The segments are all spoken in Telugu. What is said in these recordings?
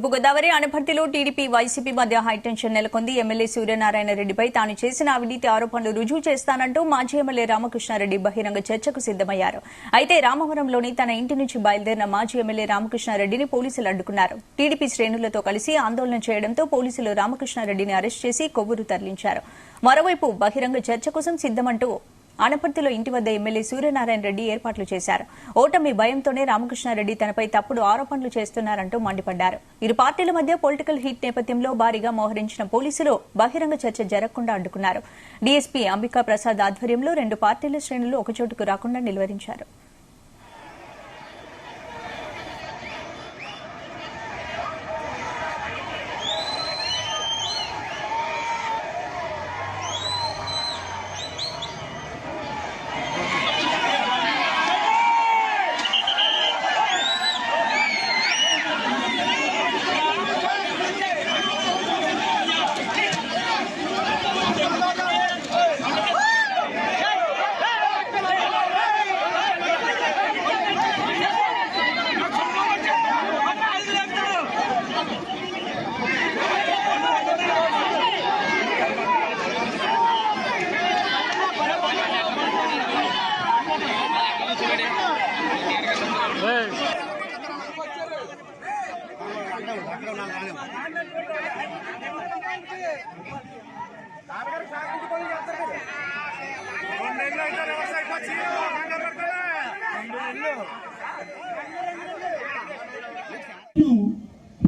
తూర్పుగోదావరి అనపర్తిలో టీడీపీ వైసీపీ మధ్య హైటెన్షన్ నెలకొంది. ఎమ్మెల్యే సూర్యనారాయణ రెడ్డిపై తాను చేసిన అవినీతి ఆరోపణలు రుజువు చేస్తానంటూ మాజీ ఎమ్మెల్యే రామకృష్ణారెడ్డి బహిరంగ చర్చకు సిద్దమయ్యారు. అయితే రామవరంలోని తన ఇంటి నుంచి బయలుదేరిన మాజీ ఎమ్మెల్యే రామకృష్ణారెడ్డిని పోలీసులు అడ్డుకున్నారు. టీడీపీ శ్రేణులతో కలిసి ఆందోళన చేయడంతో పోలీసులు రామకృష్ణారెడ్డిని అరెస్ట్ చేసి కొవ్వూరు తరలించారు. మరోవైపు బహిరంగ చర్చ కోసం సిద్దమంటూ అనపర్తిలో ఇంటి వద్ద ఎమ్మెల్యే సూర్యనారాయణ రెడ్డి ఏర్పాట్లు చేశారు. ఓటమి భయంతోనే రామకృష్ణారెడ్డి తనపై తప్పుడు ఆరోపణలు చేస్తున్నారంటూ మండిపడ్డారు. ఇరు పార్టీల మధ్య పొలిటికల్ హీట్ నేపథ్యంలో భారీగా మోహరించిన పోలీసులు బహిరంగ చర్చ జరగకుండా అడ్డుకున్నారు. డీఎస్పీ అంబికా ప్రసాద్ ఆధ్వర్యంలో రెండు పార్టీల శ్రేణులు ఒకచోటుకు రాకుండా నిలువరించారు.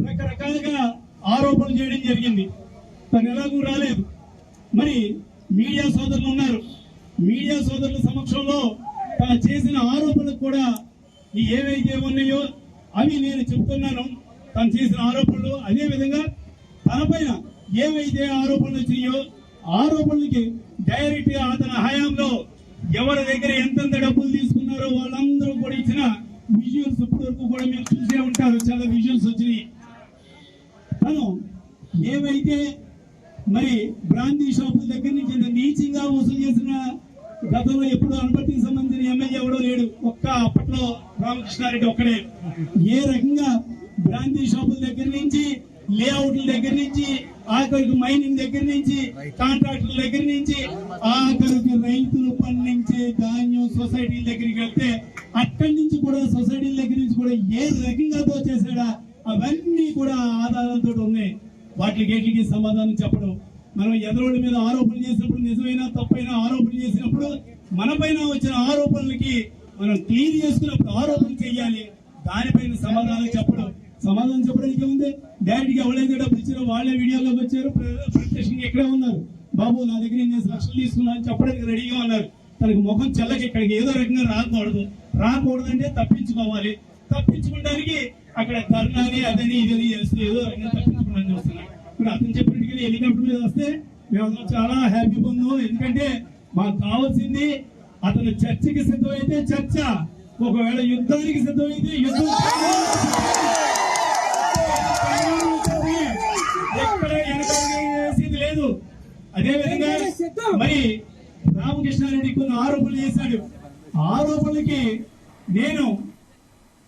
రకరకాలుగా ఆరోపణలు చేయడం జరిగింది. తను ఎలాగూ రాలేదు. మరి మీడియా సోదరులు ఉన్నారు. మీడియా సోదరుల సమక్షంలో తను చేసిన ఆరోపణలకు కూడా ఏవైతే ఉన్నాయో అవి నేను చెప్తున్నాను. తను చేసిన ఆరోపణలు, అదే విధంగా తన పైన ఏవైతే ఆరోపణలు వచ్చినాయో ఆరోపణలకి డైరెక్ట్ గా అతని హయాంలో ఎవరి దగ్గర ఎంతెంత డబ్బులు తీసుకున్నారో వాళ్ళందరూ కూడా ఇచ్చిన విజువల్స్ ఇప్పటి వరకు కూడా మీరు చూసే ఉంటారు. చాలా విజువల్స్ వచ్చినాయి. తను ఏవైతే మరి బ్రాందీ షాపుల దగ్గర నుంచి నీచంగా వసూలు చేసిన గతంలో ఎప్పుడు అనపర్తికి సంబంధించిన ఎమ్మెల్యే ఎవడో లేడు. ఒక్క అప్పట్లో రామకృష్ణారెడ్డి ఒక్కడే. ఏ రకంగా బ్రాందీ షాపుల దగ్గర నుంచి, లేఅవుట్ల దగ్గర నుంచి, ఆఖరికి మైనింగ్ దగ్గర నుంచి, కాంట్రాక్టర్ల దగ్గర నుంచి, ఆఖరికి రైతులు పండించే ధాన్యం సొసైటీల దగ్గరికి వెళ్తే అక్కడి నుంచి కూడా సొసైటీల దగ్గర నుంచి కూడా ఏ రకంగా దోచేసాడా అవన్నీ కూడా ఆధారాలతో ఉన్నాయి. వాటికి సమాధానం చెప్పడం, మనం ఎదరోళ్ళ మీద ఆరోపణలు చేసినప్పుడు, నిజమైన తప్పైన ఆరోపణలు చేసినప్పుడు మన పైన వచ్చిన ఆరోపణలకి మనం క్లియర్ చేసుకున్నప్పుడు ఆరోపణలు చేయాలి. దానిపైన సమాధానం చెప్పడానికి ఉంది. డైరెక్ట్ గా ఎవరైతే డబ్బులు ఇచ్చారో వాళ్ళే వీడియోలోకి వచ్చారు. ప్రత్యక్షంగా ఎక్కడే ఉన్నారు. బాబు నా దగ్గర 8 లక్షలు తీసుకున్నా అని చెప్పడానికి రెడీగా ఉన్నారు. తనకు ముఖం చల్లకి ఇక్కడికి ఏదో రకంగా రాకూడదంటే తప్పించుకోవాలి. తప్పించుకోవడానికి అక్కడ ధర్నాని అదని ఇదని చేస్తే ఏదో రకంగా తప్పించుకోవడానికి వస్తున్నారు. ఇప్పుడు అతను చెప్పినట్టుగా హెలికాప్టర్ మీద వస్తే మేము చాలా హ్యాపీగా ఉన్నాం. ఎందుకంటే మాకు కావాల్సింది అతను చర్చకి సిద్ధమైతే చర్చ, ఒకవేళ యుద్ధానికి సిద్ధమైతే యుద్ధం. ఎక్కడ వెనకేసేది లేదు. అదేవిధంగా మరి రామకృష్ణారెడ్డి కొన్ని ఆరోపణలు చేశాడు. ఆరోపణలకి నేను